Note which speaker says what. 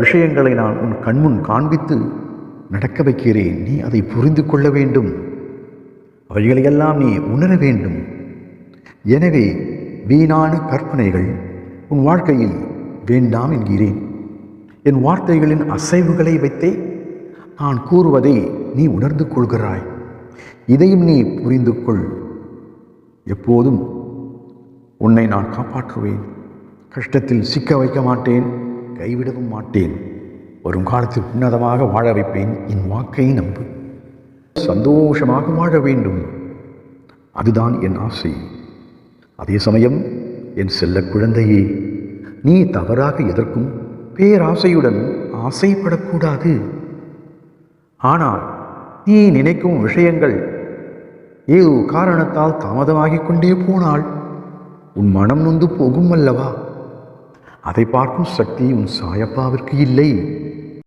Speaker 1: விஷயங்களை நான் உன் கண்முன் காண்பித்து நடக்க வைக்கிறேன். நீ அதை புரிந்து கொள்ள வேண்டும். அவைகளையெல்லாம் நீ உணர வேண்டும். எனவே வீணான கற்பனைகள் உன் வாழ்க்கையில் வேண்டாம் என்கிறேன். என் வார்த்தைகளின் அசைவுகளை வைத்தே நான் கூறுவதை நீ உணர்ந்து கொள்கிறாய். இதையும் நீ புரிந்து கொள். எப்போதும் உன்னை நான் காப்பாற்றுவேன். கஷ்டத்தில் சிக்க வைக்க மாட்டேன், கைவிடவும் மாட்டேன். வரும் காலத்தில் உன்னதமாக வாழ வைப்பேன். என் வாக்கை நம்பு. சந்தோஷமாக வாழ வேண்டும், அதுதான் என் ஆசை. அதே சமயம் என் செல்ல குழந்தையே, நீ தவறாக எதற்கும் பேராசையுடன் ஆசைப்படக்கூடாது. ஆனால் நீ நினைக்கும் விஷயங்கள் ஏதோ காரணத்தால் தாமதமாகிக் கொண்டே போனால் உன் மனம் நொந்து போகும் அல்லவா? அதை பார்க்கும் சக்தி உன் சாயப்பாவிற்கு இல்லை.